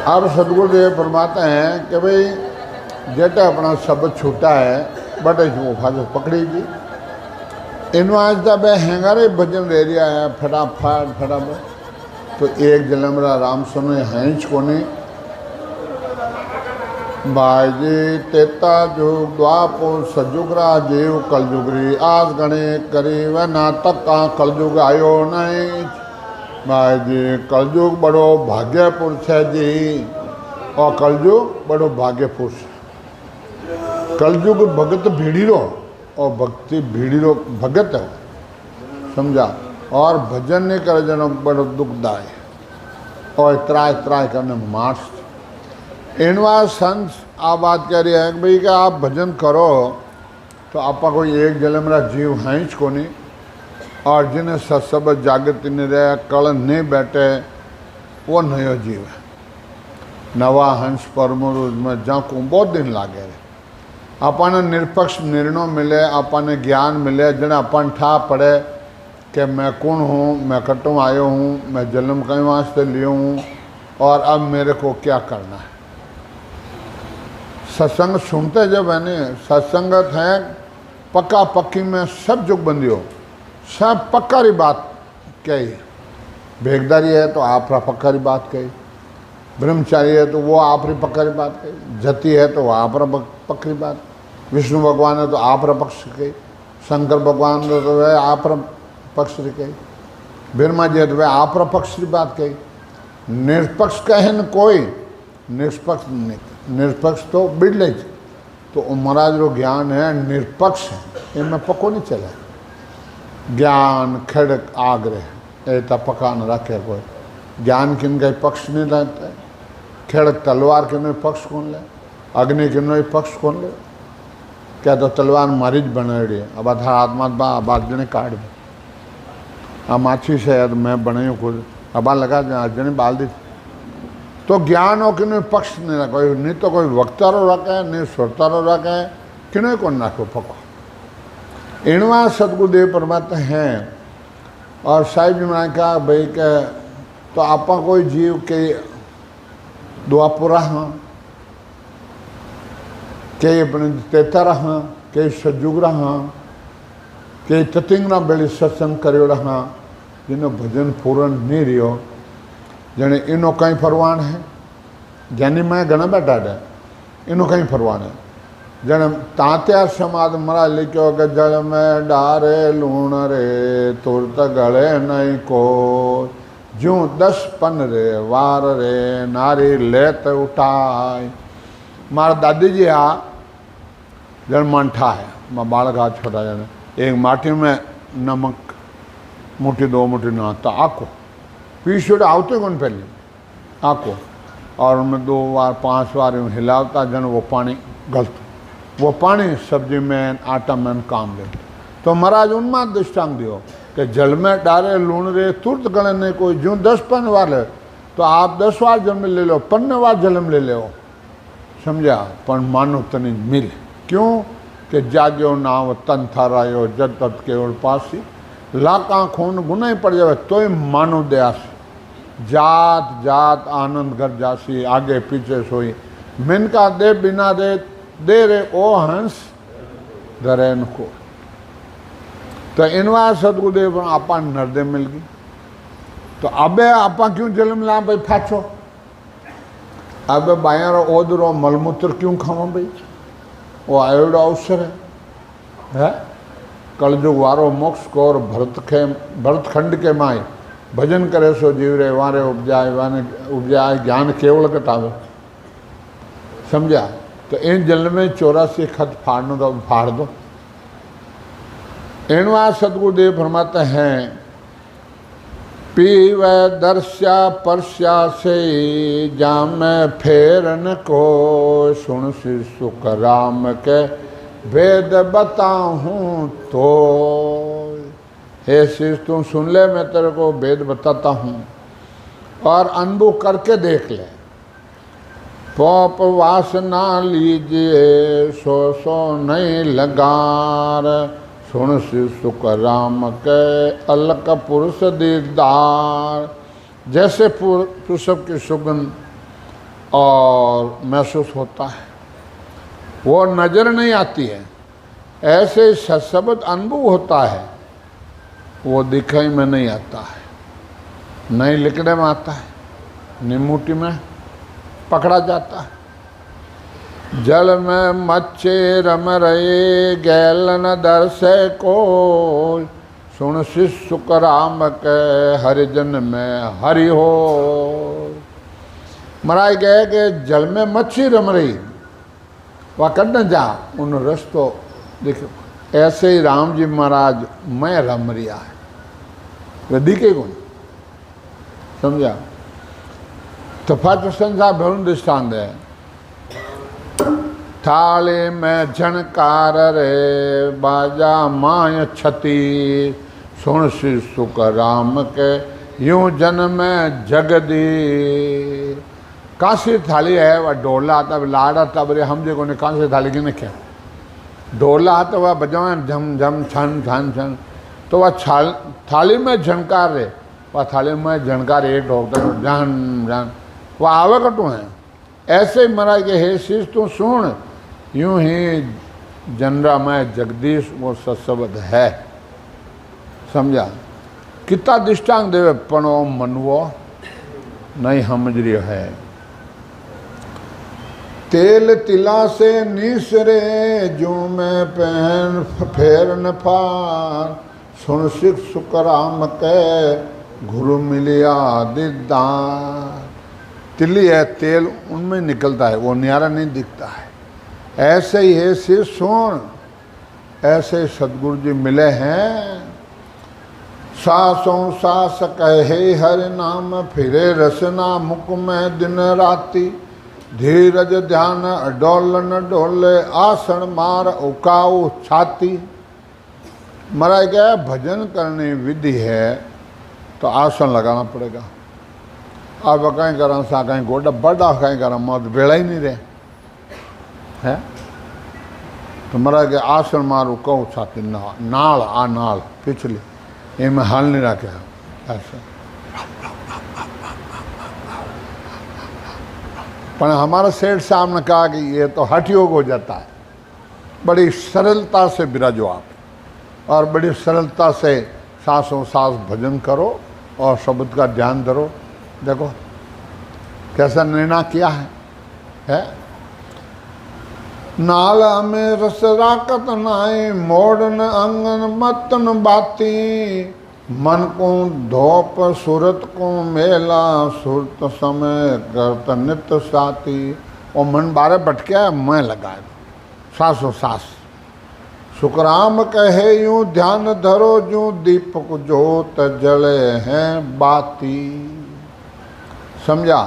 अब सदगुरुदेव फरमाते हैं कि भाई जेटा अपना शब्द छूटा है बटे वो फाजो पकड़ी जी इन आज बे हैंगारे भजन ले रहा है फटाफट फटाफट। तो एक जलमरा राम सुनो हैंच कोने बाजी तेता जुग द्वापुर सजुगरा जीव कलजुगरी आज गणे करी व नाटक का कलजुग आयो नहीं भाई जी। कलयुग बड़ो भाग्य पुरुष है जी और कलयुग बड़ो भाग्य पुरुष है। कलयुग भगत भीड़ीरो और भक्ति भीड़ीरो भगत है समझा। और भजन नहीं करे जनो बड़ो दुखदाय और त्राय त्राय करने मार्स। इनवा संत आ बात कह रही है कि भाई कि आप भजन करो तो आपका कोई एक जलमरा जीव है को नहीं और जिन्हें सत्सब जागृत नहीं रहे कल नहीं बैठे वो नयो जीव है। नवा हंस परमुरुज में जाकू बहुत दिन लागे रहे अपन निरपक्ष निर्णय मिले अपन ज्ञान मिले जिन्हें अपन ठा पड़े कि मैं कौन हूँ मैं कटों आयो हूँ मैं जन्म कहीं वास्ते लियो हूँ और अब मेरे को क्या करना है। सत्संग सुनते जब है न सत्संगत है पक्का पक्की में सब जुग बंदियों सब पक्कारी बात कही। भेगदारी है तो आप पक्कारी बात कही, ब्रह्मचारी है तो वो आप पक्कारी बात कही, जति है तो आप पक्की बात, विष्णु भगवान है तो आप पक्ष कही, शंकर भगवान है तो वह आप पक्ष कही, ब्रह्मा जी है तो वह आप पक्ष की बात कही। निष्पक्ष कहे न कोई निष्पक्ष नहीं, निष्पक्ष तो बिड़ले तो महाराज जो ज्ञान है निष्पक्ष है इनमें पक्को नहीं चला। ज्ञान खड़क आग्रह ऐसा पका न रखे कोई। ज्ञान किन का पक्ष नहीं रहता है, खड़क तलवार के पक्ष कौन ले, अग्नि के पक्ष कौन ले। क्या तो तलवार मारी बना रही है अब अधा आत्मा बात जने काट दे अब माछी से मैं बने खुद अब लगा जने बाल दी। तो ज्ञान हो कि पक्ष नहीं रखो नहीं तो कोई वक्तारो रखे नहीं श्रोतारो रखे कि कौन रखो पको। इनवा सदगुरुदेव परमात्मा हैं और साहिब जी ने कहा भाई के तो आपा कोई जीव के द्वापुरा हाँ के अपने तेतारा हाँ के सजुगरा हाँ के ततिंगना बेली सत्संग करियोड़ा हाँ जिन्हें भजन पूर्ण नहीं रियो जने इनो कहीं फरवान है ज्ञानी मैं घना बैठा है इनो कहीं फरवान है। जन तात्या समाद मरा लिखो के जल में डारे लूण रे तुरत गले नहीं को जू 10 पन रे वार रे नारी लेत उठाए। मार दादी जी आ जन मंठा है मैं बालक हाथ छोटा जन एक माटी में नमक मुट्ठी 2 मुट्ठी ना तो आको पीछे आवते कौन पहले आको और उनमें 2 बार 5 बार हिलावता जन वो पानी गलत वो पानी सब्जी में आटा में काम दे। तो महाराज उनमें दृष्टांत दियो कि जल में डारे लूण रे तुरंत गले नहीं कोई जो 10 पन वाले तो आप 10 बार जन्म ले लो 15 बार जन्म ले लो समझा पर मानो तनी मिल क्यों कि जाग्यो नाव तन थारायो जद तत केवल पासी लाका खून गुना ही पड़ जाए तो ही मानो दयास जात जात आनंद घर जासी आगे पीछे सोई मिनका दे बिना दे रे ओ हंस धरेन को। तो इनवा सदगुरुदेव आपा नरदे मिल गई तो अबे आपा क्यों जन्म ला भाई फाचो अबे बायारो ओदरो मलमूत्र क्यों खावा भाई वो आयोडो अवसर है कलजुग वारो मोक्ष को और भरत खंड के माए भजन करे सो जीव रे वारे उपजाए ज्ञान केवल कटावे समझा। तो इन जल में 84 खत फाड़ना तो फाड़ दो। इनवा सदगुरुदेव फरमाते हैं पीव दर्श्या परस्या से जाम फेरन को सुन सुख राम के वेद बताऊं तो। हे शिष्य तुम सुन ले मैं तेरे को वेद बताता हूँ और अनुभव करके देख ले। पोप वासना लीजिए सो सो नहीं लगार सुन सुख राम के अलक पुरुष दीदार। जैसे पुष्प की सुगंध और महसूस होता है, वो नज़र नहीं आती है। ऐसे सशब्द अनुभव होता है, वो दिखाई में नहीं आता है, नहीं लिखने में आता है, निमुटी में पकड़ा जाता है। जल में मच्छे रम रहे गैल न दर्शे को, सुन शिष्य राम के हरिजन में हरि हो। महाराज गए कि जल में मच्छी रम रही, वह कट जा उन रस्तो देखो। ऐसे ही राम जी महाराज मैं रम रिया है, वे दिखे कौन, समझा। तो फट संसार भरून दृष्टांत है। थाले में झनकार रे बाजा माय छती, सुन श्री सुख राम के यूं जन में जगदी। कांसी थाली है, वह डोला तब लाड़ा तब रे हम देखो ने कांसी थाली की क्या डोला तो वह बजाए झम झम छन छन छन, तो वह थाली में झनकार रे, वह थाली में झनकार एक ढोकता जन जन, वह आवे कटू है। ऐसे ही महाराज के हे शीश तू सुन, यूं ही जनरा में जगदीश वो सशब्द है, समझा। कितना दृष्टांत देवे पण वो मनवो नहीं समझ रियो है। तेल तिला से निसरे जो मैं पहन फेर न फार, सुन सिख सुख राम के गुरु मिलिया दीदार। तिली है तेल उनमें निकलता है, वो न्यारा नहीं दिखता है। ऐसे ही है सिर सुन, ऐसे सदगुरु जी मिले हैं। सासों सास कहे हरि नाम, फिरे रसना मुख में दिन राती। धीरज ध्यान डोल न डोले, आसन मार उकाऊ छाती। मरा गया भजन करने विधि है तो आसन लगाना पड़ेगा। अब कहीं करा सा कहीं गोडा बड़ा कहीं करा मत बेड़ा ही नहीं रहे है। तो मरा गया आसन मारू कहू छाती नाल आ नाल पिछली ये में हाल नहीं रखे ऐसा। पर हमारा सेठ साहब ने कहा कि ये तो हठ योग हो जाता है। बड़ी सरलता से बिराजो आप, और बड़ी सरलता से सांसों सांस भजन करो और शब्द का ध्यान धरो। देखो कैसा निर्णय किया है? नाला में रस राकत नाई, मोड़न अंगन मतन बाती। मन को धोप सूरत को मेला, सुरत समय करत नित साथी। और मन बारे भटकिया मैं लगाए सासो सास। सुखराम कहे यूं ध्यान धरो, जो दीपक जोत जले हैं बाती। समझा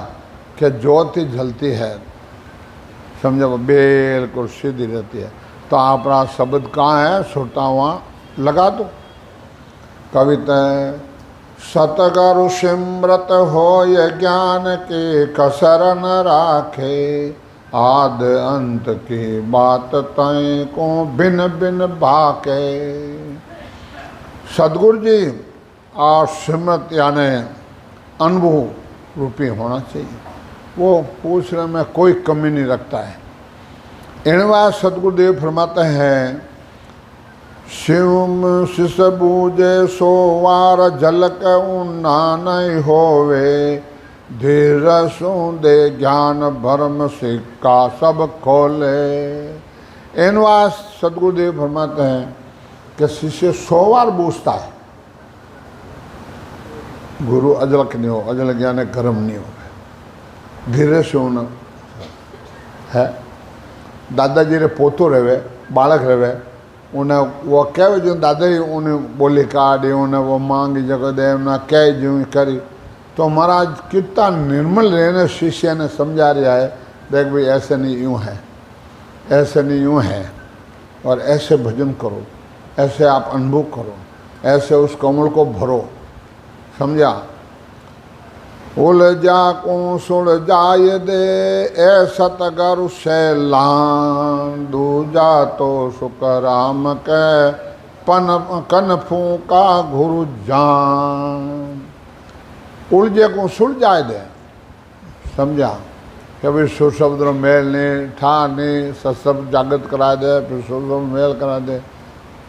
कि ज्योति जलती है, समझा बिल्कुल सीधी रहती है। तो आपका शब्द कहाँ है, सुरता वहाँ लगा दो। कविता सतगुरु सिमरत हो ये ज्ञान के कसर न राखे। आद अंत की बात तय को बिन बिन भाके। सदगुरु जी और सिमरत यानी अनुभव रूपी होना चाहिए। वो पूछने में कोई कमी नहीं रखता है। इनवा सदगुरुदेव फरमाते हैं, शिवम शिष बूझे सोवार झलक उन्ना नहीं होवे। धीर दे ज्ञान भरम सिक्का सब खोले। इनवा सदगुरुदेव फरमाते हैं कि शिष्य 100 बार बूझता है, गुरु अजलक नहीं हो, अजल ज्ञान गर्म नहीं हो। धीरे से उन है दादाजी रे पोतो रहे बालक रहे, उन्हें वो कहे जो दादाजी उन्हें बोली काढ़ी, उन्हें वो मांगी जगह दे ना कह जो करी। तो महाराज कितना निर्मल रहने शिष्य ने समझा रहा है, देख भाई ऐसे नहीं यूँ है, ऐसे नहीं यूँ है, और ऐसे भजन करो, ऐसे आप अनुभव करो, ऐसे उस कमल को भरो। समझा। उलझा को सुल जाय दे, ए सतगुरु सैलान। दूजा तो सुख राम के कन फूका गुरु जान। उलझे को सुल जाय दे, समझा। कि भाई सुर शब्द रो मेल नहीं ठा नहीं सत्संग जागृत करा दे फिर सुर शब्द मेल करा दे,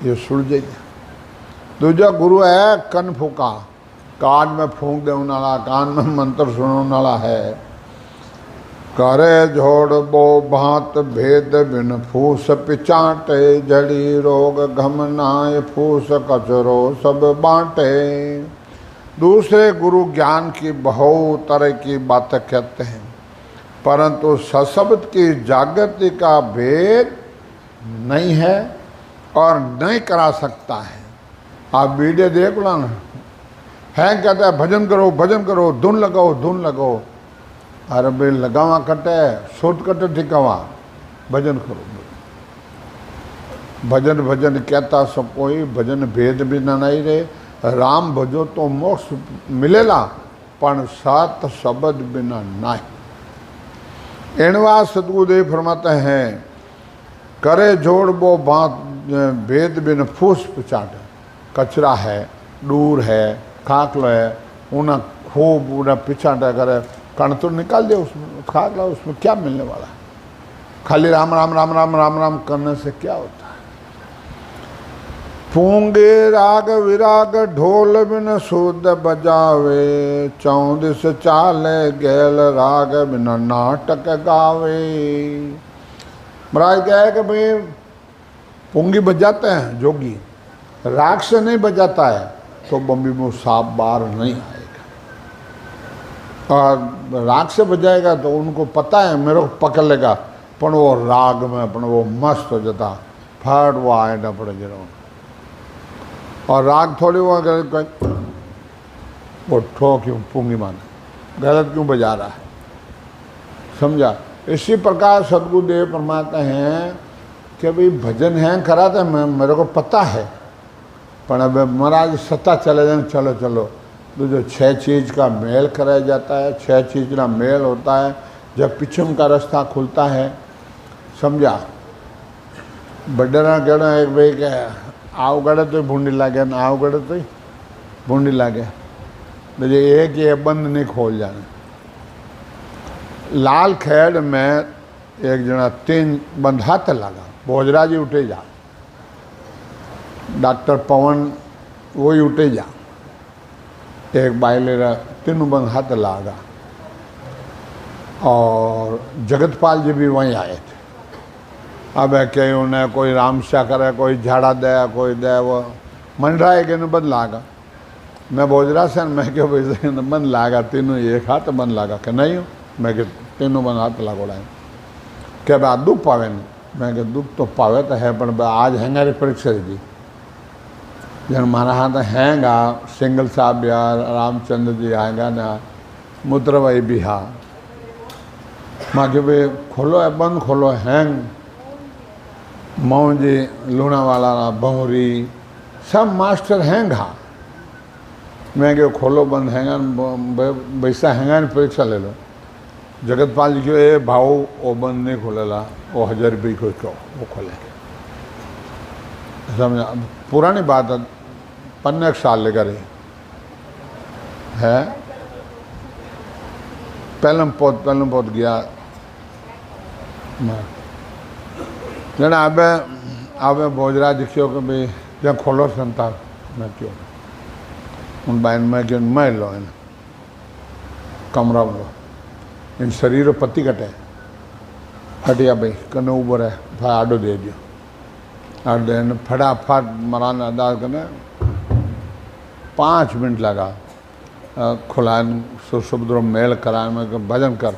ये सुलझ जाए। दूजा गुरु है कन फूका, कान में फूंक दे वाला, कान में मंत्र सुनने वाला है। करे जोड़ बो भांत भेद बिन फूस पिचाटे, जड़ी रोग घम नाय फूस कचरो सब बांटे। दूसरे गुरु ज्ञान की बहुत तरह की बातें कहते हैं, परंतु सशब्द की जागृति का भेद नहीं है और नहीं करा सकता है। आप वीडियो देख लो ना, है कहता है भजन करो भजन करो, धुन लगाओ धुन लगाओ। अरे भाई लगावा कटे सोच कटे ठिकावा, भजन करो। भजन भजन कहता सब कोई, भजन भेद भी ना नहीं रहे। राम भजो तो मोक्ष मिलेला, पण सात शब्द बिना नहीं। एनवा सतगुरुदेव फरमाते हैं, करे जोड़ बो बात भेद बिन फूस पिचाटे। कचरा है, दूर है, खाकलो है, उन्हें खूब उन्हें पिचाटा करे, कण तो निकाल दे उसमें, खाकला उसमें क्या मिलने वाला है? खाली राम राम राम राम राम राम करने से क्या होता है? फूंगे राग विराग ढोल बिन शुद्ध बजावे, चौदिस चाले गैल राग बिन नाटक गावे। महाराज क्या है कि भाई पुंगी बजाते हैं जोगी, राग से नहीं बजाता है तो बम्बी में सांप बाहर नहीं आएगा, और राग से बजाएगा तो उनको पता है मेरे को पकड़ लेगा, पर वो राग में अपन वो मस्त हो जाता, फट वो आएगा पड़े जरूर। और राग थोड़ी वो ठो क्यों पुंगी माने, गलत क्यों बजा रहा है, समझा? इसी प्रकार सदगुरुदेव फरमाते हैं कि भाई भजन है कराते मेरे को पता है, पर अब महाराज सत्ता चले जाए, चलो चलो। तो जो 6 चीज़ का मेल कराया जाता है, 6 चीज़ का मेल होता है जब पिछम का रास्ता खुलता है, समझा? बड्डरा कहना एक भाई क्या आओ गड़े तो भूंडी लागे ना, आओ गड़े तो भूंडी लागे, तो ये एक ये बंद नहीं खोल जाने। लाल खेड़ में एक जना 3 बंद हाथ लगा, भोजरा जी उठे जा, डॉक्टर पवन वही उठे जा, एक बाइले 3 बंद हाथ लगा, और जगतपाल जी भी वहीं आए थे। अब कहीं उन्हें कोई रामशा करे, कोई झाड़ा दे, कोई दे, वो मंडरा एक बंद लागा। मैं भोजरा से मैं क्यों वैसे बंद लागा, तीनों एक हाथ बंद लागा कि नहीं हो, मैं कि तीनों बंद हाथ लागोड़ा है क्या बा दुख पावे नहीं, मैं कि दुख तो पावे तो है, पर आज हैंगारी परीक्षा दी जन मारा हाथ हैंगा, सिंगल साहब यार रामचंद्र जी आएगा ना, मुद्र भाई भी हाँ, माँ के भाई खोलो है बंद खोलो हैंग, मऊ जी लूणावाला बहुरी सब मास्टर हैंगा। मैं क्यों खोलो बंद हैंगा, वैसा हैंगा परीक्षा ले लो। जगतपाल जी क्यों ए भाव वो बंद नहीं खोलेला, वो 1000 रुपये को क्यों वो खोलेंगे, समझा? पुरानी बात है, 15 साल लेकर है। पहलम पोत गया जना, अब भोजरा दिखियो कि भाई जहाँ खोलो संता मैं क्यों उन बाइन में क्यों मैं लो है कमरा में लो इन शरीर पत्ती कटे हटिया भाई कने ऊबर है भाई आडो दे दियो, आडो दे फटाफट मराना अदाल करने 5 मिनट लगा, खुलान सुशुभद्रो मेल कराए में भजन कर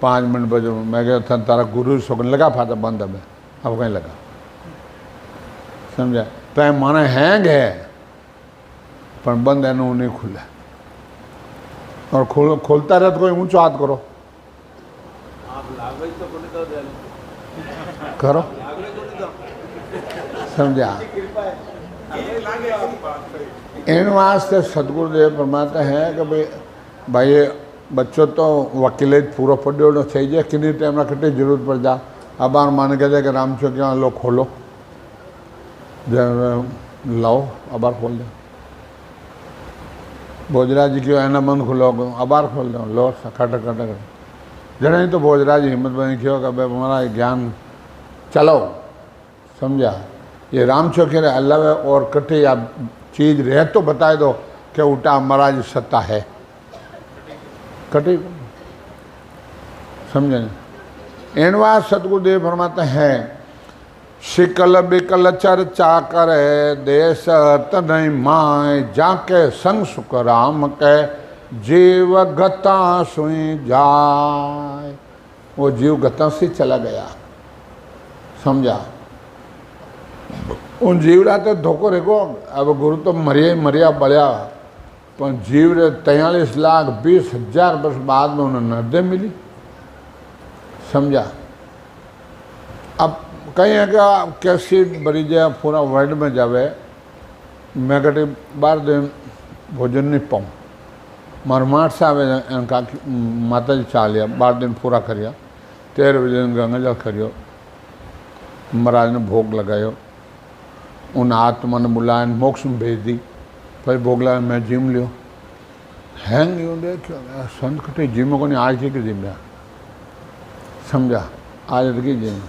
5 मिनट बजे मैं गया तारा गुरु सोगन लगा फाता बंद है, अब कहीं लगा, समझा? पे माने हैंग है पर बंद है ना नहीं खुला, और खोलता रहे तो कोई ऊंचो हाथ करो, करो, समझा? इन वास्ते सदगुरुदेव फरमाते हैं कि भाई बच्चों तो वकील पूरा पढ़ो थी जाए कि टाइम कटे जरूरत पड़ जा, अबार मान कहते कि राम चौकिया लो खोलो लाओ अबार खोल दो, भोजरा जी क्यों एना बंद खुलो अबार खोल दो लो खट खट जड़े तो भोजराज हिम्मत बनी क्यों कि भाई हमारा ज्ञान चलो समझा। ये राम चौके अल्लाह और कटे या चीज रह तो बताए दो कि उल्टा महाराज सत्ता है कटे समझे। एनवा सतगुरुदेव फरमाते हैं शिकल बिकल चर्चा करे देश तनय माय जाके संग सुख राम के जीव गता सुई जाए। वो जीव गता से चला गया समझा। उन जीवरा तो धोखो रेगो अब गुरु तो मरिया बढ़िया पर जीव रे 43,20,000 वर्ष बाद में उन्हें नर्दे मिली समझा। अब कहीं का कैसी बड़ी जाए पूरा वर्ल्ड में जावे मैं कटे 12 दिन भोजन नहीं पाऊँ मरमाट साहब इनका माता जी चाह लिया 12 दिन पूरा करिया 13 बजे गंगा जल करियो महाराज ने भोग लगायो उन आत्मा ने बुलाया मोक्ष में भेज दी फिर भोग लगा मैं जिम लियो हैंग देखियो संत कटे जिम को नहीं आज की जिम लिया समझा। आज की जिम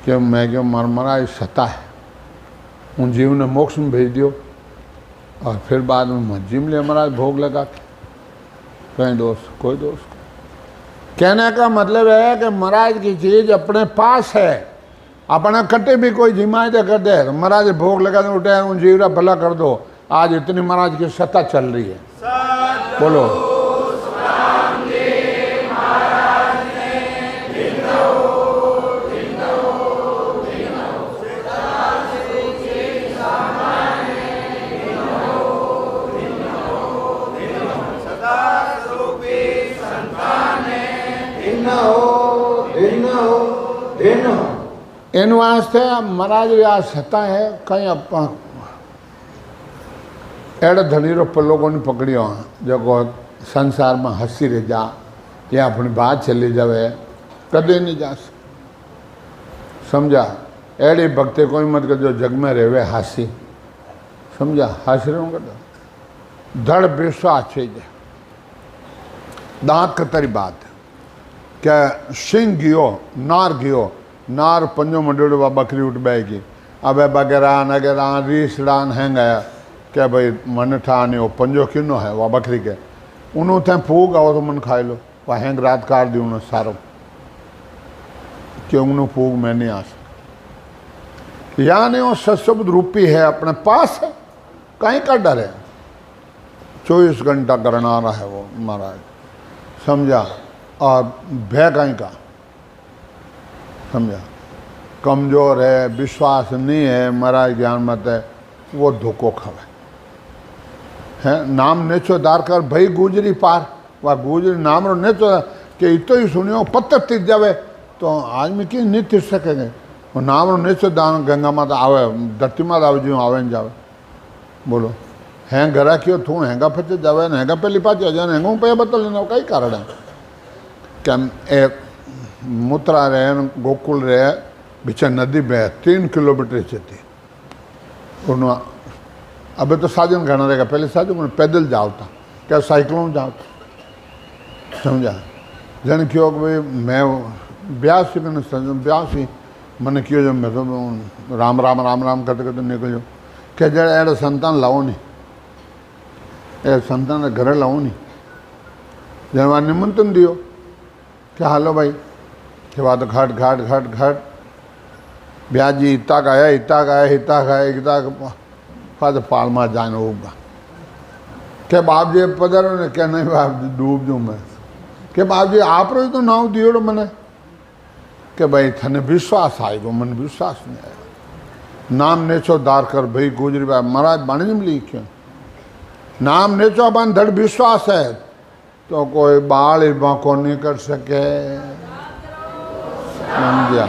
कि मैं क्यों महाराज सत्ता है उन जीव ने मोक्ष में भेज दियो और फिर बाद में जिम लिया महाराज भोग लगा के कहीं दोस्त कोई दोस्त। कहने का मतलब है कि महाराज की चीज अपने पास है अपना कटे भी कोई जिमाए दे कर दे महाराज भोग लगा दे उठे उन जीवरा भला कर दो। आज इतनी महाराज की सत्ता चल रही है बोलो। इन वास्ते महाराज आ सत्ता है कहीं आप अड़े धनीरो लोगों ने पकड़ियो जो संसार में हंसी रह जा या अपनी बात चली जावे कदे नहीं जा समझा। अड़ी भक्ति कोई मत कर जो जग में रहे हासी समझा हंस रहे होंगे तो धड़ विश्वास चाहिए दांत कतरी बात क्या सिंह गियो नार पंजो मंडोड़े वा बकरी उठ बैगी अब बगैरान अगैरान रीसड़ान हैंग आया क्या भाई मन ठाने वो पंजो किनो है वह बकरी के उन्होंने थे फूक आओ तो मन खाए लो वह हैंग रात काट दी उन्होंने सारो क्यों उन्होंने फूक मैं नहीं आ सकता यानी वो सशब्द रूपी है अपने पास है कहीं का डर है 24 घंटा करना रहा है वो महाराज समझा। और भय कहीं का समझा कमजोर है विश्वास नहीं है महाराज ज्ञान मत है वो धोखो खावे है नाम नेचो दार कर भाई गुजरी पार वह गुजरी नाम रो नेचो कि इतो ही सुनियो पत्थर तिर जावे तो आज में क्यों नहीं तिर सकेंगे वो नाम रो नेचो दान गंगा माता आवे धरती माता आवे जो आवे न जावे बोलो हैं घरा क्यों थू हैंगा फचे जावे न हैंगा पहली पाच जाने हैंगा पे बता लेना कई कारण है क्या ए मुत्रा रहे गोकुल रहे बिचा नदी बह 3 किलोमीटर चलती उन्होंने अबे तो साधन घना रहेगा पहले साधन पैदल जाओ था क्या साइकिलों में जाओ था समझा। जन क्यों भाई मैं ब्यास ही मैंने ब्यास ही मैंने क्यों जब मैं तो राम राम राम राम करते करते निकल जाओ क्या जरा एड़ा संतान लाओ नहीं ए संतान घर लाओ नहीं जन निमंत्रण दियो क्या हालो भाई के बाद घाट घाट घाट घाट ब्याजी इतना गाया फाद पाल मार जाने होगा के बाप जी पधरो ने क्या नहीं बाप जी डूब दूँ मैं के बाप जी आप रो तो नाव दियो मने के भाई थने विश्वास आएगो मन विश्वास नहीं आएगा नाम नेचो दार कर भाई गुजरी बाप महाराज बाणी में लिखे नाम नेचो बन धड़ विश्वास है तो कोई बाल बाको नहीं कर सके समझा।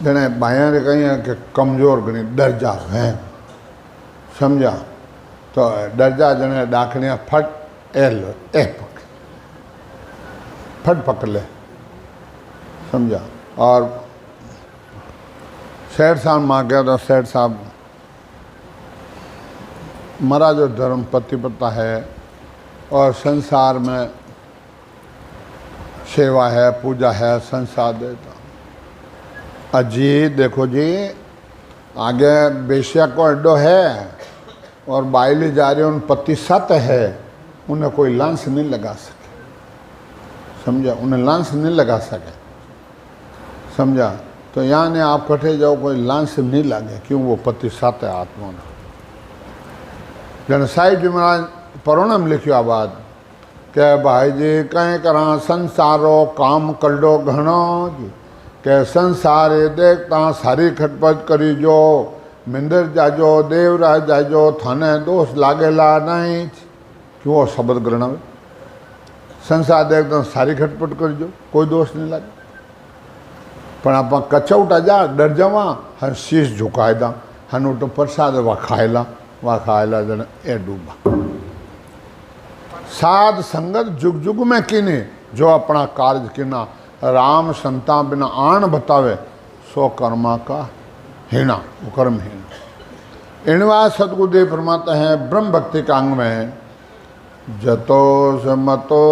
जने बाया ने कहीं कि कमजोर घनी डर जा है समझा तो डर जा जने डाकणिया फट एल ए फट पकड़ ले, समझा। और सेठ साहब माँ गया तो सेठ साहब मरा जो धर्म पतिव्रता है और संसार में सेवा है, पूजा है, संसार देता। अजी देखो जी, आगे बेश्या को अड्डो है और बाइली जा रही उन पति सत है, उन्हें कोई लांस नहीं लगा सके, समझा। उन्हें लांस नहीं लगा सके, समझा। तो यानी आप कटे जाओ, कोई लांस नहीं लगे, क्यों? वो पति सत है आत्मा ने। जन साहिब जी महाराज परोणम लिखियो बात के भाई जी कहीं करा संसारो काम करो घणो जी, के संसारे देखता सारी खटपट करी जो, मिंदर जाजो देवराज जाजो थाने दोष लागेला नहीं। क्यों वो शब्द ग्रहण आवे? संसार देखता सारी खटपट करी जो, कोई दोष नहीं लागे। पण आप कचौटा जा डर जावा, हर शीश झुकाए दा, हनु तो प्रसाद वा खाएला जन ए डूबा। साध संगत जुग जुग में कीने, जो अपना कार्य किना, राम संता बिना आण बतावे, सो कर्मा का हीना, वो कर्म हीना। इनवा सतगुरुदेव फरमाते हैं ब्रह्म भक्ति का अंग में, जतो समतो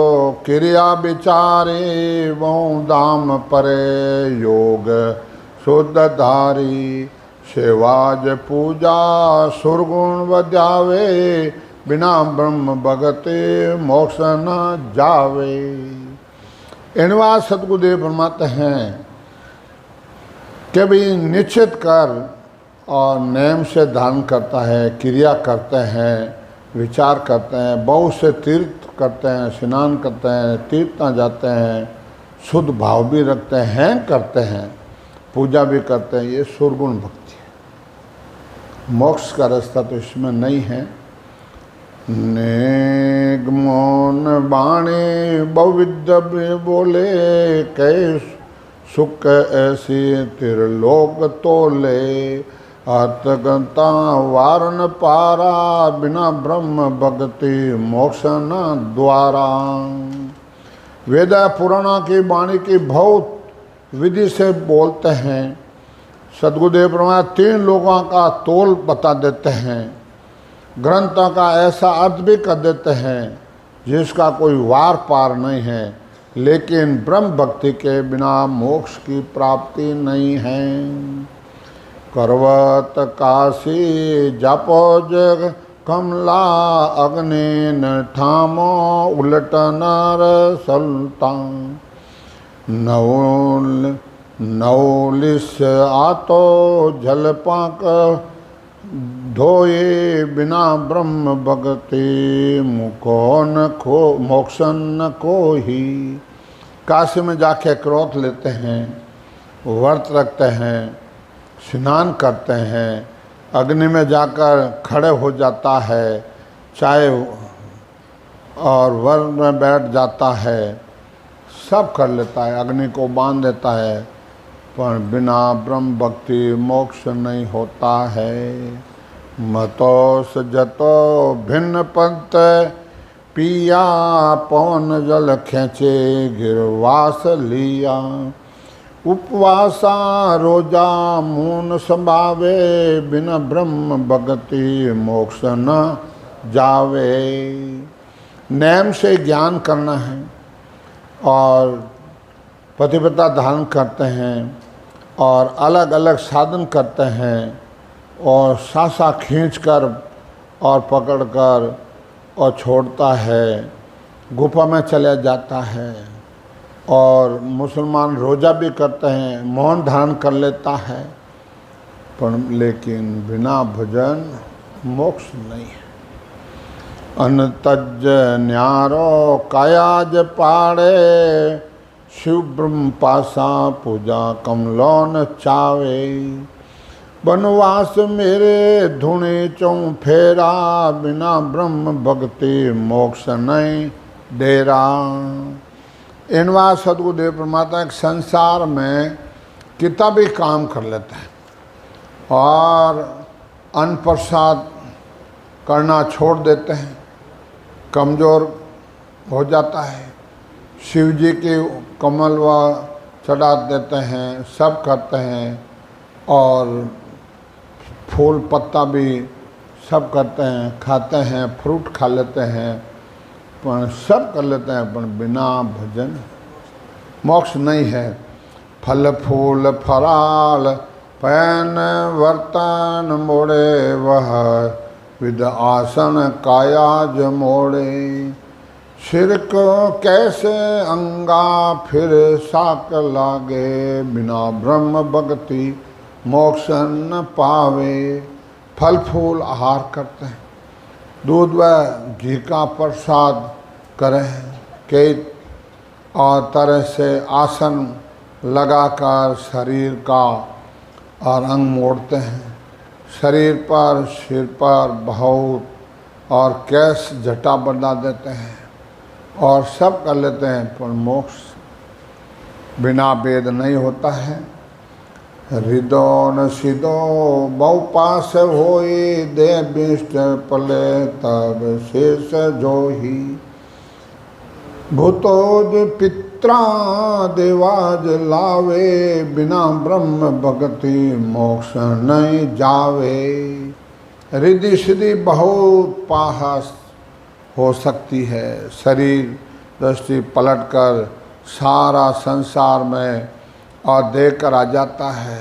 क्रिया विचारे वो दाम परे योग शुद्ध धारी, सेवाज पूजा सुरगुण बजावे, बिना ब्रह्म भगते मोक्ष न जावे। इनवा सतगुरुदेव फरमाते हैं कि भी निश्चित कर और नेम से धारण करता है, क्रिया करते हैं, विचार करते हैं, बहुत से तीर्थ करते हैं, स्नान करते हैं, तीर्थां जाते हैं, शुद्ध भाव भी रखते हैं, करते हैं, पूजा भी करते हैं, ये सुरगुण भक्ति है। मोक्ष का रास्ता तो इसमें नहीं है। नेग मौन बाणे बहुविद्य बोले, कै सुख ऐसी त्रिलोक तोले, आत्मगता वारण पारा, बिना ब्रह्म भक्ति मोक्ष न द्वारा। वेद पुराणा की वाणी की बहुत विधि से बोलते हैं। सदगुरुदेव ब्रह्मा 3 लोगों का तोल बता देते हैं, ग्रंथों का ऐसा अर्थ भी कर देते हैं जिसका कोई वार पार नहीं है। लेकिन ब्रह्म भक्ति के बिना मोक्ष की प्राप्ति नहीं है। करवत काशी जपो जग कमला, अग्नि न ठामो उलट नर सुल्तान, नौलिस आतो जल पाक, धोए बिना ब्रह्म भक्ति मुको न खो मोक्ष न को ही। काशी में जाके क्रोध लेते हैं, व्रत रखते हैं, स्नान करते हैं, अग्नि में जाकर खड़े हो जाता है, चाय और वर में बैठ जाता है, सब कर लेता है, अग्नि को बांध देता है, पर बिना ब्रह्म भक्ति मोक्ष नहीं होता है। मतो सजतो भिन्न पंथ पिया, पवन जल खेचे गिरवास लिया, उपवासा रोजा मून संभावे, बिना ब्रह्म भक्ति मोक्ष न जावे। नेम से ज्ञान करना है और पतिव्रता धारण करते हैं और अलग अलग साधन करते हैं और सासा खींचकर और पकड़कर और छोड़ता है, गुफा में चला जाता है। और मुसलमान रोज़ा भी करते हैं, मौन धारण कर लेता है, पर लेकिन बिना भजन मोक्ष नहीं है। अन तज न्यारो कायाज पाड़े, शिव ब्रह्म पासा पूजा कमलोन चावे, बनवास मेरे धुने चौं फेरा, बिना ब्रह्म भक्ति मोक्ष नहीं डेरा। इनवा सदगुरुदेव परमात्मा एक संसार में कितना भी काम कर लेते हैं और अन्न प्रसाद करना छोड़ देते हैं, कमज़ोर हो जाता है। शिव जी की कमल व चढ़ा देते हैं, सब करते हैं, और फूल पत्ता भी सब करते हैं, खाते हैं, फ्रूट खा लेते हैं, पर सब कर लेते हैं, पर बिना भजन मोक्ष नहीं है। फल फूल फराल पैन वर्तन मोड़े, वह विद आसन कायाज मोड़े। सिर को कैसे अंगा फिर साक लागे, बिना ब्रह्म भक्ति मोक्ष न पावे। फल फूल आहार करते हैं, दूध व घी का प्रसाद करें, कई और तरह से आसन लगाकर शरीर का और अंग मोड़ते हैं। शरीर पर, सिर पर बहुत और केस जटा बना देते हैं और सब कर लेते हैं, पर मोक्ष बिना वेद नहीं होता है। हृदय न सिदो बहु पास होई, दे बिष्ट पले तब शेष जोही। भूतोज पित्रा देवाज लावे, बिना ब्रह्म भक्ति मोक्ष नहीं जावे। रिद्धि सिद्धि बहुत पास हो सकती है। शरीर दृष्टि पलटकर सारा संसार में और देकर आ जाता है।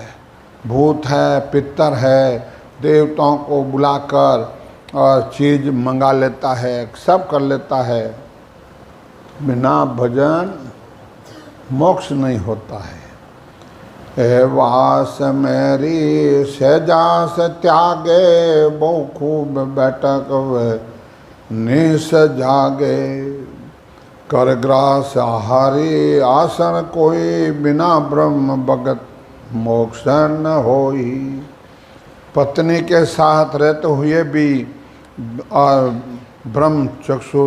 भूत है, पितर है, देवताओं को बुलाकर और चीज़ मंगा लेता है, सब कर लेता है। बिना भजन मोक्ष नहीं होता है। ए वास मेरी सहजास त्यागे, बहु खूब बैठक व निस जागे। कर ग्रास आहारी आसन कोई, बिना ब्रह्म भगत मोक्ष न होई। पत्नी के साथ रहते हुए भी ब्रह्म चक्षु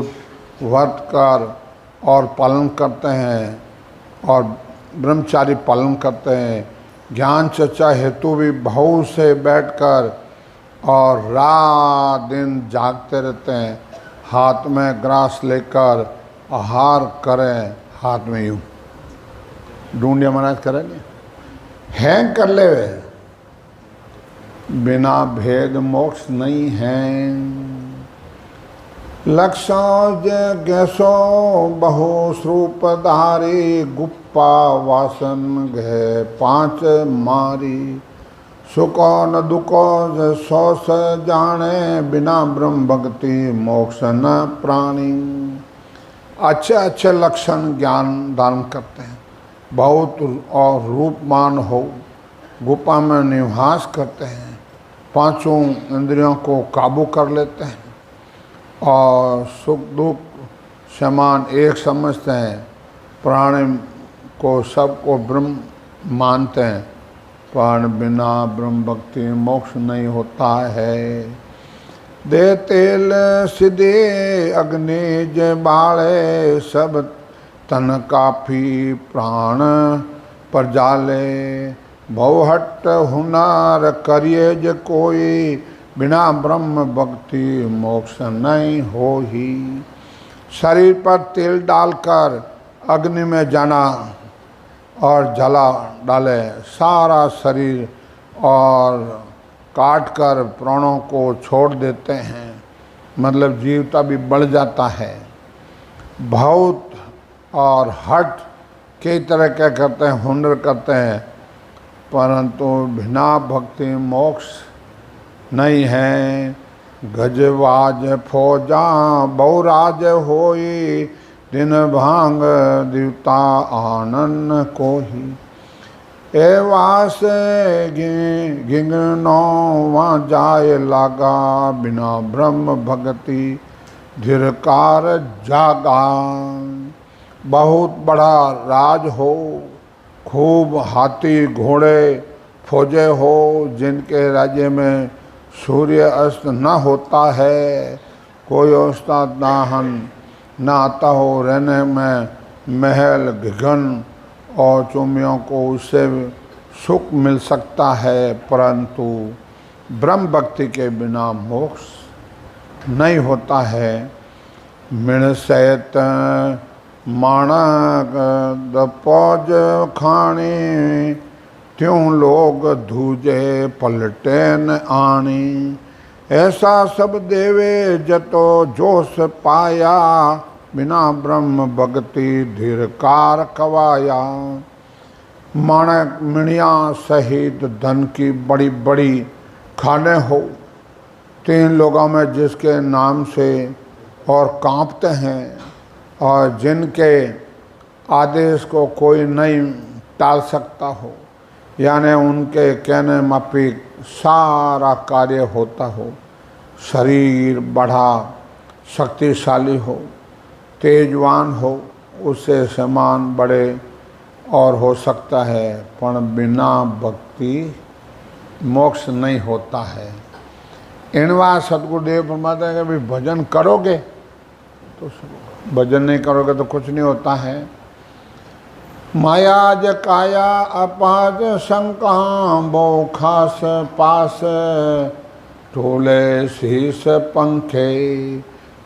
व्रत कर और पालन करते हैं, और ब्रह्मचारी पालन करते हैं। ज्ञान चर्चा हेतु भी बहुत से बैठकर और रात दिन जागते रहते हैं। हाथ में ग्रास लेकर आहार करें, हाथ में यूँ ढूंढिया महाराज करें, हैंग कर ले वे। बिना भेद मोक्ष नहीं है। लक्षण गैसो बहु श्रूपधारी, गुप्पा वासन घे पांच मारी। सुको न दुको सौ स जाने, बिना ब्रह्म भक्ति मोक्ष न प्राणी। अच्छे अच्छे लक्षण ज्ञान दान करते हैं, बहुत और रूपमान हो, गुफा में निवास करते हैं, पांचों इंद्रियों को काबू कर लेते हैं और सुख दुख समान एक समझते हैं। प्राणी को सबको ब्रह्म मानते हैं, पर बिना ब्रह्म भक्ति मोक्ष नहीं होता है। दे तेल सिदे अग्नि जे बाले, सब तन काफी प्राण पर जाले। बहुहट हुनर करिए जे कोई, बिना ब्रह्म भक्ति मोक्ष नहीं हो ही। शरीर पर तेल डालकर अग्नि में जाना और जला डाले सारा शरीर, और काट कर प्राणों को छोड़ देते हैं, मतलब जीवता भी बढ़ जाता है। बहुत और हट कई तरह के करते हैं, हुनर करते हैं, परंतु बिना भक्ति मोक्ष नहीं है। गजवाज फौजा बहुराज होई, दिन भांग देवता आनंद कोही। एवास गिंगनो वहाँ जाए लागा, बिना ब्रह्म भक्ति धिरकार जागा। बहुत बड़ा राज हो, खूब हाथी घोड़े फौजे हो, जिनके राज्य में सूर्य अस्त न होता है, कोई औसत दाहन न आता हो, रहने में महल घिघन और चुमियों को उससे सुख मिल सकता है, परंतु ब्रह्म भक्ति के बिना मोक्ष नहीं होता है। मिण सहित माणक दपौज खाने, त्यों लोग धूजे पलटे न आनी। ऐसा सब देवे जतो जोश पाया, बिना ब्रह्म भक्ति धीरकार कवाया। माणक मिणिया सहित धन की बड़ी बड़ी खाने हो, 3 लोगों में जिसके नाम से और कांपते हैं और जिनके आदेश को कोई नहीं टाल सकता हो, यानी उनके कहने माफिक सारा कार्य होता हो। शरीर बड़ा शक्तिशाली हो, तेजवान हो, उससे समान बड़े और हो सकता है, पर बिना भक्ति मोक्ष नहीं होता है। इनवा सतगुरुदेव फरमाते हैं कि भाई भजन करोगे तो, भजन नहीं करोगे तो कुछ नहीं होता है। मायाज काया अपाज शंका, बो खास पास टोले शीस पंखे।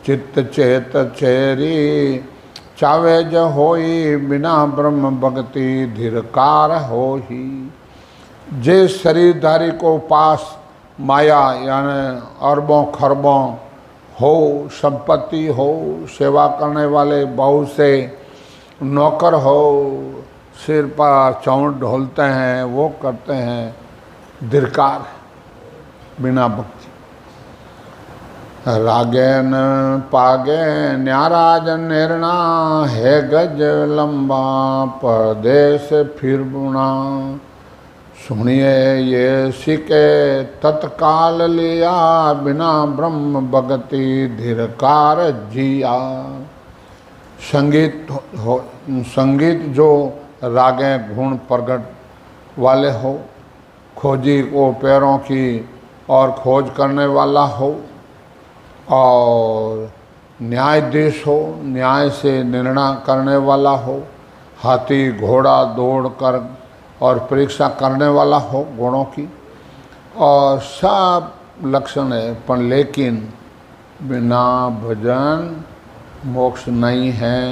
चित्त चेत चेरी चावे ज होई, बिना ब्रह्म भक्ति धीरकार होही। जे शरीरधारी को पास माया यानी अरबों खरबों हो, संपत्ति हो, सेवा करने वाले बहुत से नौकर हो, सिर पर चौंट ढोलते हैं, वो करते हैं, धिक्कार बिना भक्ति। रागेन पागे न्याराज निर्णा, है गज लंबा परदेश फिर बुना। सुनिए ये सिके तत्काल लिया, बिना ब्रह्म भक्ति धीरकार जिया। संगीत जो रागे गुण प्रगट वाले हो, खोजी को पैरों की और खोज करने वाला हो, और न्यायाधीश हो, न्याय से निर्णय करने वाला हो, हाथी घोड़ा दौड़ कर और परीक्षा करने वाला हो गुणों की, और सब लक्षण है, पर लेकिन बिना भजन मोक्ष नहीं है।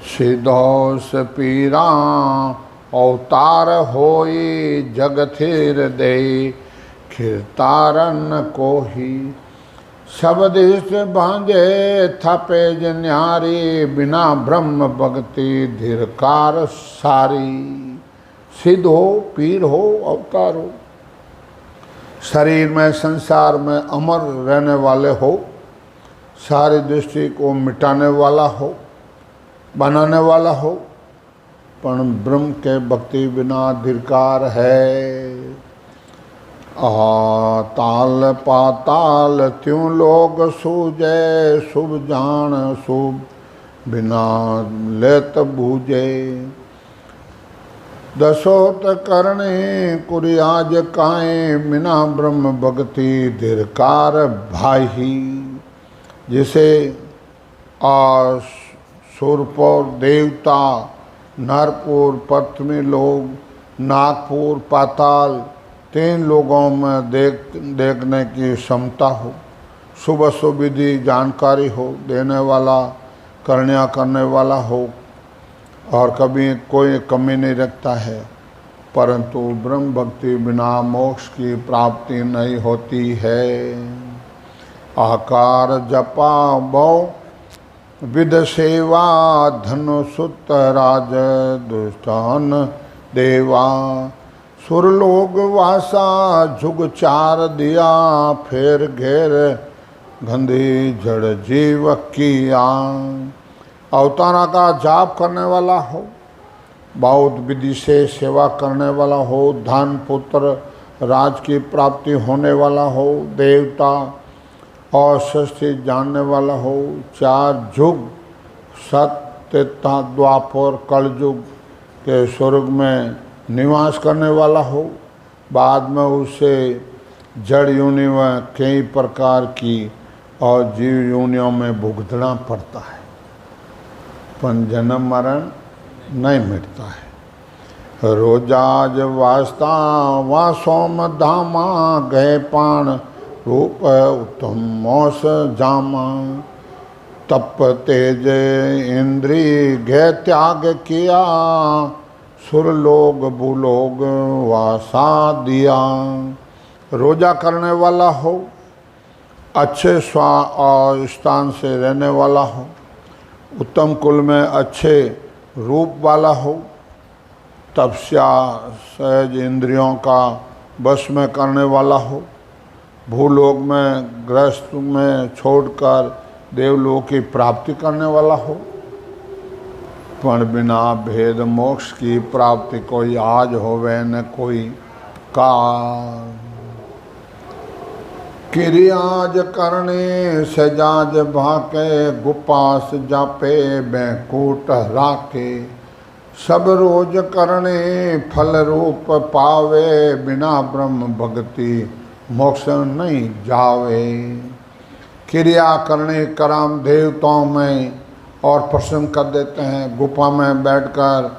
सिद्धोस पीरा अवतार होई, जग थिर दे खिरतारन को ही। शब्द इस भांजे थपे न्यारी, बिना ब्रह्म भक्ति धीरकार सारी। सिद्ध हो, पीर हो, अवतार हो, शरीर में संसार में अमर रहने वाले हो, सारी दृष्टि को मिटाने वाला हो, बनाने वाला हो, पर ब्रह्म के भक्ति बिना धीरकार है। ताल पाताल त्यों लोग सूझे, शुभ जान शुभ बिना लेत बूझे। दसोत करने कुरियाज काए, बिना ब्रह्म भक्ति धीरकार भाई। जिसे सुरपुर देवता, नरपुर पृथ्वी लोग, नागपुर पाताल, 3 लोगों में देखने की क्षमता हो, सुबह सुविधि जानकारी हो, देने वाला करने करने वाला हो, और कभी कोई कमी नहीं रखता है, परंतु ब्रह्म भक्ति बिना मोक्ष की प्राप्ति नहीं होती है। आकार जपा बहु विध सेवा, धनु सुत राज दुष्टान देवा। सुरलोक वासा जुग चार दिया, फेर घेर गंधी जड़ जीव किया। अवतारा का जाप करने वाला हो, बहुत विधि से सेवा करने वाला हो, धन पुत्र राज की प्राप्ति होने वाला हो, देवता और सृष्टि जानने वाला हो, 4 युग सत्य द्वापर कलयुग के स्वर्ग में निवास करने वाला हो, बाद में उसे जड़ योनि में कई प्रकार की और जीव योनियों में भुगतना पड़ता है, पर जन्म मरण नहीं मिटता है। रोजाज वास्ता वा सोम धामा, गए पाण रूप उत्तम मोस जामा। तप तेज इंद्री घे त्याग किया, सुर लोग भूलोग वासा दिया। रोजा करने वाला हो, अच्छे और स्थान से रहने वाला हो, उत्तम कुल में अच्छे रूप वाला हो, तपस्या सहज इंद्रियों का बस में करने वाला हो, भूलोक में गृहस्थ में छोड़कर देवलोक की प्राप्ति करने वाला हो। पण बिना भेद मोक्ष की प्राप्ति कोई आज होवे न कोई काल। क्रियाज करने सजाज भाके, गुपास जापे बैंकूट राके। सब रोज करने फल रूप पावे, बिना ब्रह्म भक्ति मोक्ष नहीं जावे। क्रिया करने कराम देवताओं में और प्रसन्न कर देते हैं, गुफा में बैठकर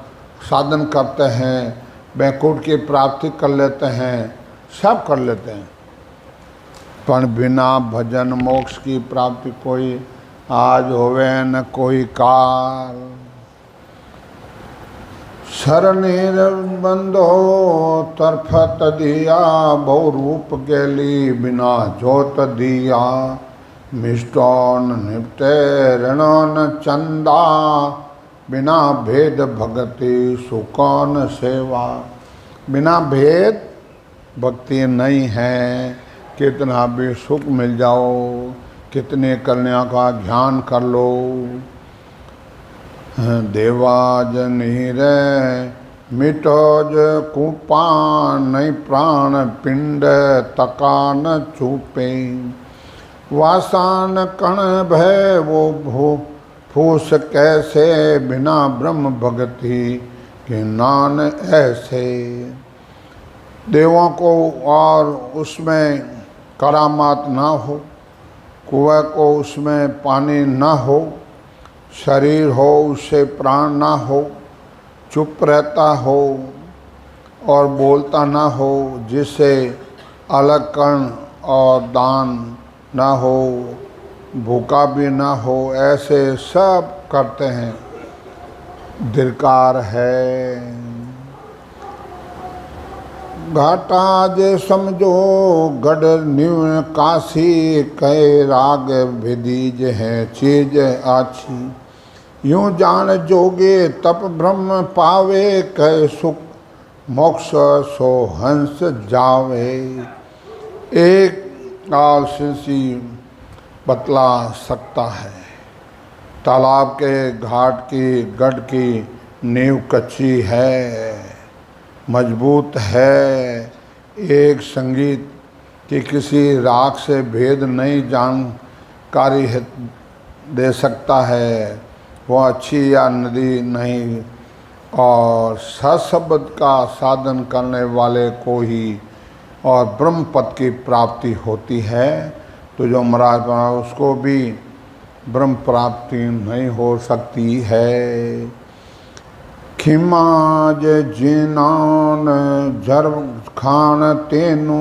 साधन करते हैं, बैंकुट की प्राप्ति कर लेते हैं, सब कर लेते हैं, पर बिना भजन मोक्ष की प्राप्ति कोई आज होवे न कोई काल। शरणेर बंधो तरफत दिया, बहु रूप गेली बिना जोत दिया। मिष्टोन निपटे ऋणोन चंदा, बिना भेद भक्ति सुकौन सेवा। बिना भेद भक्ति नहीं है, कितना भी सुख मिल जाओ, कितने कल्याण का ध्यान कर लो। देवाज नीरे मिटोज कुपान, नहीं प्राण पिंड तकान चूपे। वासान कण भय वो फूस कैसे, बिना ब्रह्म भक्ति के नान ऐसे। देवों को और उसमें करामात ना हो, कुएं को उसमें पानी ना हो, शरीर हो उससे प्राण ना हो, चुप रहता हो और बोलता ना हो, जिससे अलग कर्ण और दान ना हो, भूखा भी ना हो, ऐसे सब करते हैं, धिक्कार है। घाटा जे समझो गढ़ न्यून काशी, कहे राग विधीज है चीज आछी। यूं जान जोगे तप ब्रह्म पावे, कहे सुख मोक्ष सो हंस जावे। एक आलसी बतला सकता है, तालाब के घाट की गढ़ की नींव कच्ची है, मजबूत है। एक संगीत की किसी राग से भेद नहीं जानकारी दे सकता है, वह अच्छी या नदी नहीं। और सशब्द का साधन करने वाले को ही और ब्रह्म पद की प्राप्ति होती है। तो जो महाराज बना उसको भी ब्रह्म प्राप्ति नहीं हो सकती है। खिमाज जिनान जर खान तेनु,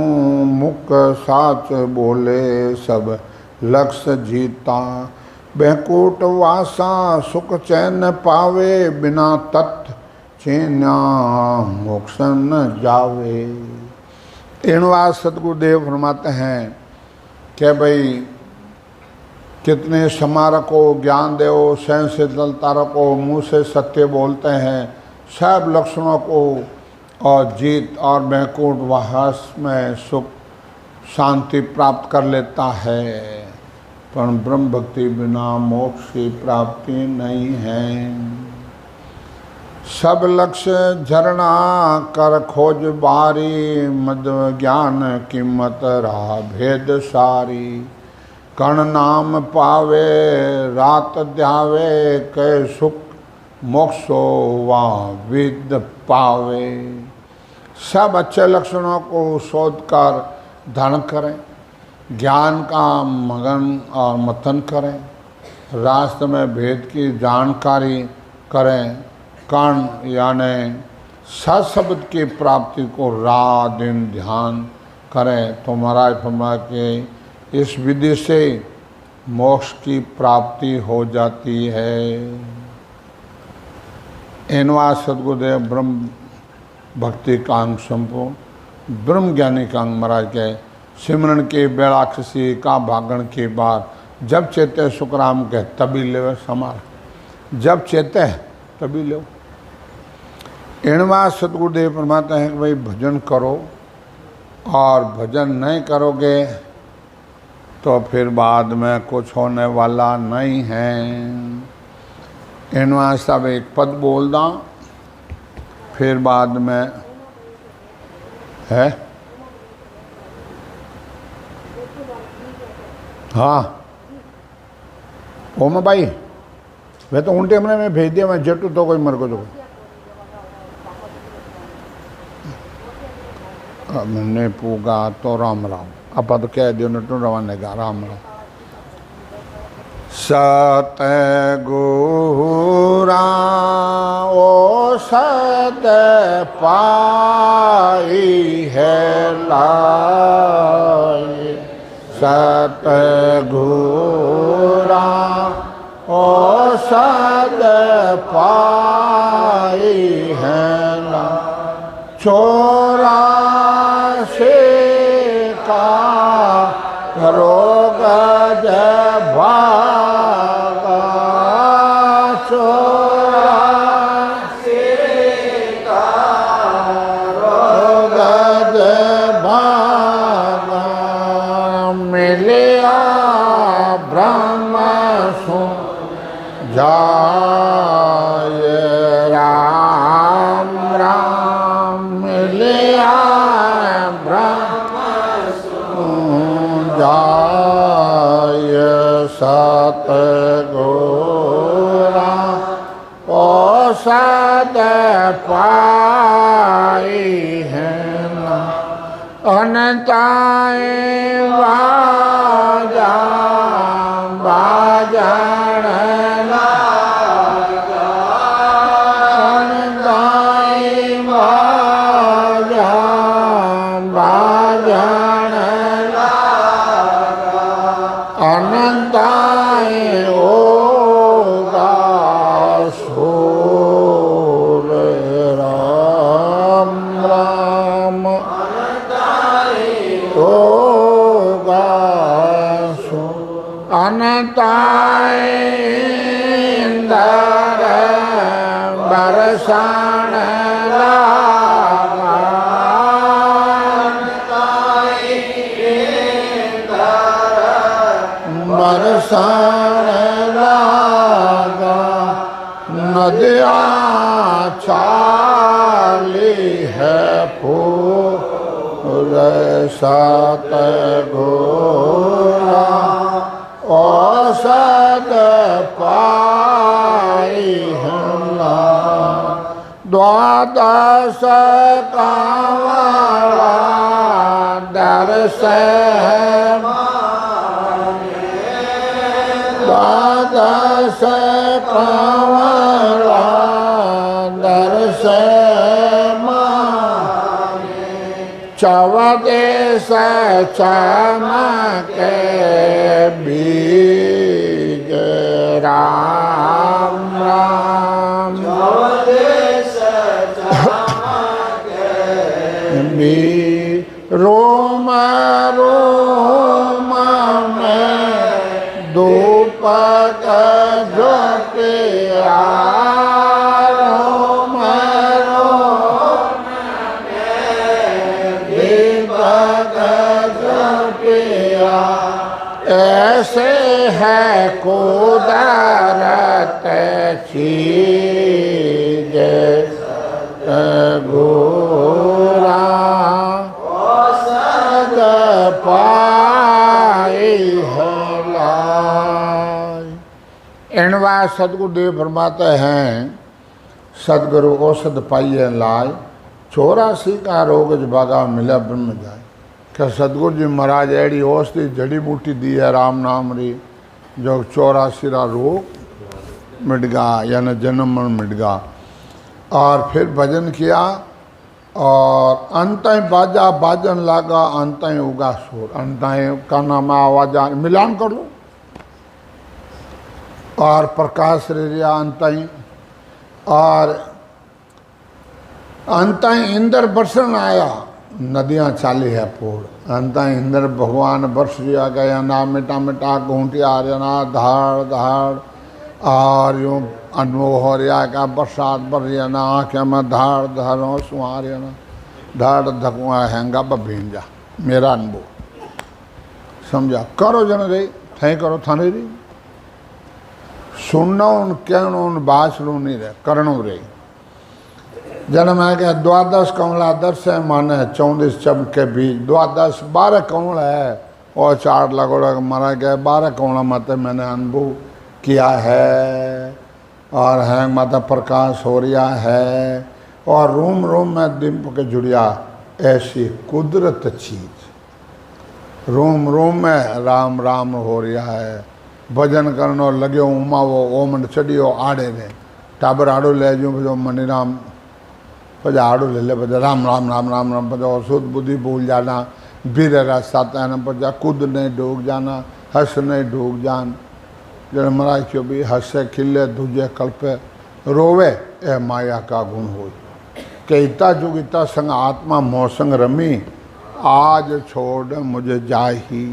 मुख साच बोले सब लक्ष्य जीता। बैंकुट वासा सुख चैन पावे, बिना तत् चैन्या मोक्ष न जावे। इनवाद सतगुरुदेव फरमाते हैं कि भाई कितने स्मारक को ज्ञान देव, स्वयं से दलता रखो, मुँह से सत्य बोलते हैं, सब लक्षणों को और जीत और बैंकुट वास में सुख शांति प्राप्त कर लेता है, पर ब्रह्म भक्ति बिना मोक्ष की प्राप्ति नहीं है। सब लक्ष्य झरना कर खोज बारी, मद ज्ञान कीमत रहा भेद सारी। कण नाम पावे रात ध्यावे, कै सुख मोक्षो वा विद पावे। सब अच्छे लक्षणों को शोध कर धारण करें, ज्ञान का मगन और मथन करें, रास्ते में भेद की जानकारी करें। कर्ण यानी सशब्द की प्राप्ति को रात दिन ध्यान करें तो महाराज फरमा के इस विधि से मोक्ष की प्राप्ति हो जाती है। एनवा सदगुरुदेव ब्रह्म भक्ति कांग संपूर्ण ब्रह्म ज्ञानी कांग महाराज के सिमरन के बेड़ाक्षसी का भागण के बाद जब चेते सुखराम के तभी ले समार, जब चेते तभी लो। एनवा सदगुरुदेव फरमाते हैं कि भाई भजन करो, और भजन नहीं करोगे तो फिर बाद में कुछ होने वाला नहीं है। एनवा साहब एक पद बोल दा, फिर बाद में है। हाँ ओम भाई वे तो उल्टे हमने मैं भेज दिया, मैं जटू तो कोई मर को तो मैंने पूगा तो राम राम आप तो कह दियो नटू रवाने का राम राम। सत गुरा ओ सत पाई है लाई, सत गुरा ओ सत पाई है लाई, चोरा रोग भागा चोरा रोग भागा, मिलिया ब्रह्म सु जाय राम राम, मिलिया जाय सत गुरा ओ सत पाई है ना, अनताए बाजा बाजन लागा, अनताए बाजा बाजन अनंताय होगा सोर राम राम, अनंताय होगा सो, अनंताय इंदर बरसान लागा, बरसान लागा, नदिया चाली है फूल सत घोरा औसत पाई हला, द्वादश कांवड़ा दर्श द्वादश कांवड़ा दर्श चौदेश चमके बीज राम राम, चौदेश चमके बीज रोम रोम में धूपक ज्योतिया, रोम रोम में दीपक ज्योतिया, ऐसे है कुदरत चीज गोरा औसत पाई है। एनवा सदगुरुदेव फरमाते हैं सदगुरु औषध पाइए लाए, 84 का रोग भागा मिला ब्रह्म जाए। क्या सदगुरु जी महाराज एड़ी औषधि जड़ी बूटी दी है राम नाम री, जो 84 का रोग मिट गया, यानी जन्म मिट गया। और फिर भजन किया और अंत बाजा बाजन लागा, अंत उगा शोर, अंत का नाम आवाज मिलान कर लो। और प्रकाश रे रिया अंत, और अंत इंद्र बरसन आया, नदियां चाली है पूर। अंत इंद्र भगवान बरस रिया गया ना, मिटा मिटा घूंटिया आ रहा ना, धाड़ धाड़, और यूँ अनुभव हो रहा का बरसात बर रही ना, आँखें में धाड़ धाड़ आंसू आ रहे ना, धाड़ धकुआ हैंगा बभीन जा। मेरा अनुभव समझा। करो जन रही थे, करो थाने रही, सुनना उन कहनो उन बासड़ू नहीं रहे, करणो रही। जन्म है क्या द्वादश कमला दर्श है माने 34 चमके बीज, द्वादश 12 कमल है और 4 लगोड़ा मारा गया। 12 कमला माते मैंने अनुभव किया है, और है माता प्रकाश हो रहा है, और रूम रूम में दीप के जुड़िया ऐसी कुदरत चीज। रूम रूम में राम राम हो रहा है, भजन करनो लग्यो उमावो, ओमन चढ़ियो आड़े ने, टाबर आड़ो ले जो मनी राम पजा आड़ो ले ले, पजा राम राम राम राम राम, पजा शुद्ध बुद्धि भूल जाना, बीर रास्ता तैन पजा, कूद नहीं डूब जाना, हंस नहीं डूब जान। जन महाराज क्यों भी हंसे खिले दूजे कल्पे, रोवे ए माया का गुण हो। कहता जुगिता संग आत्मा मोसंग रमी, आज छोड़ मुझे जाही।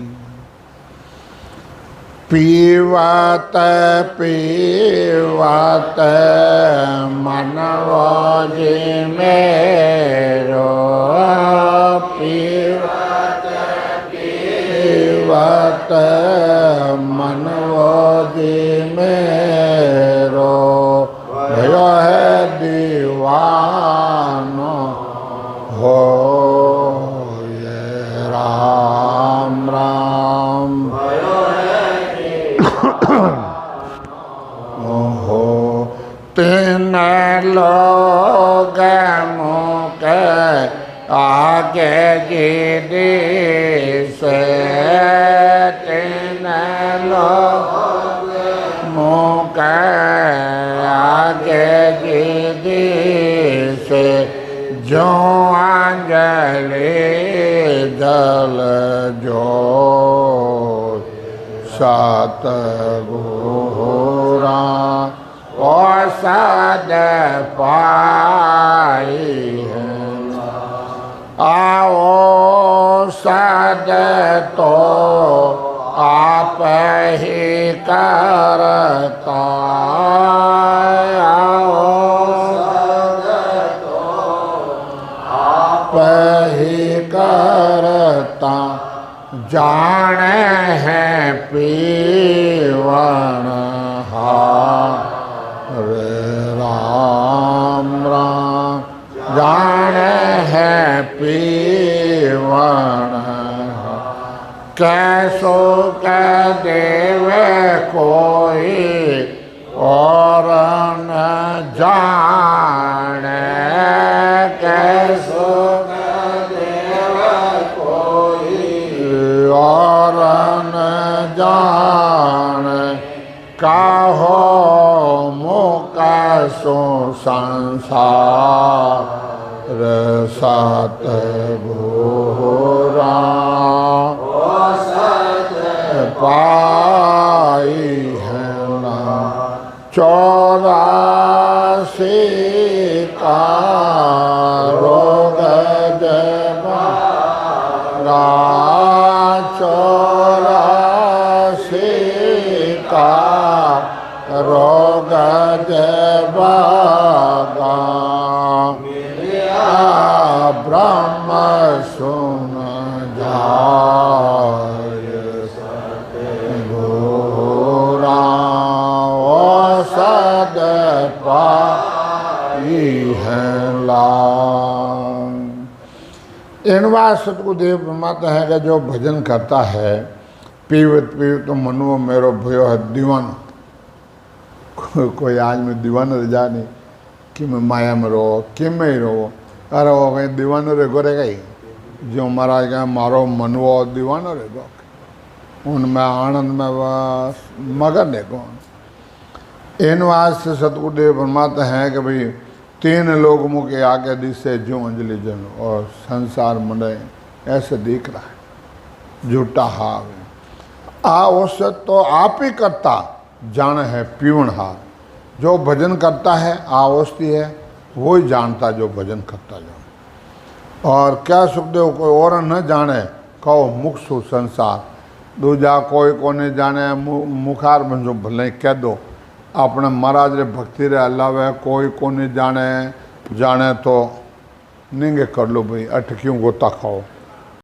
पीवत पीवत मनवो जी मेरो, पीवत पीवत मनवो जी मेरो, भयो है दीवानो हो ये राम राम। ओहो तीन लोग मुके आगे गिरी से, तीन लोग मुके आगे गिरी से, जो अंजलि जल जो सात गोरा औसद पाई है। आओ सद तो आप ही करता, आओ सद तो आप ही करता, जाने हैं पीवन हरे राम राम, जाने हैं पीवन कैसो के देवे कोई और न जाने, कैसो और न जान काहो मुका सो संसार सत घोरा पाई है ना, 84 का रोग जमा, 84 का रोग जबागा, ब्रह्म सुन जाय घोरा औसद पाई है लान। इनवा सतगुरुदेव माता है कि जो भजन करता है, पीवत पीवत तो मनुओ मेरो भयो है दीवाना। कोई आज में दीवाना रह जा नहीं कि मैं माया में रो कि में ही रो, अरे वो कहीं दीवाना रे गोरे गई जो महाराज कहें मारो मनुओ दीवाना रे गो, उनमें आनंद में बस मगन है कौन। इन वास्ते सतगुरुदेव फरमाते हैं कि भाई तीन लोग मुझे आगे दिसे जो अंजलि जन और संसार मंडे ऐसे दिख रहा है झूठा हाव है। आ औसत तो आप ही करता जान है पीवन हार। जो भजन करता है आ औषधि है वो ही जानता जो भजन करता जाए। और क्या सुखदेव कोई और न जाने कहो मुख सु संसार। दूजा कोई को नहीं जाने मुखार बंजो भले कह दो अपने महाराज रे भक्ति रे अलावे कोई को नहीं जाने। जाने तो निंगे कर लो भाई अट क्यों गोता खाओ।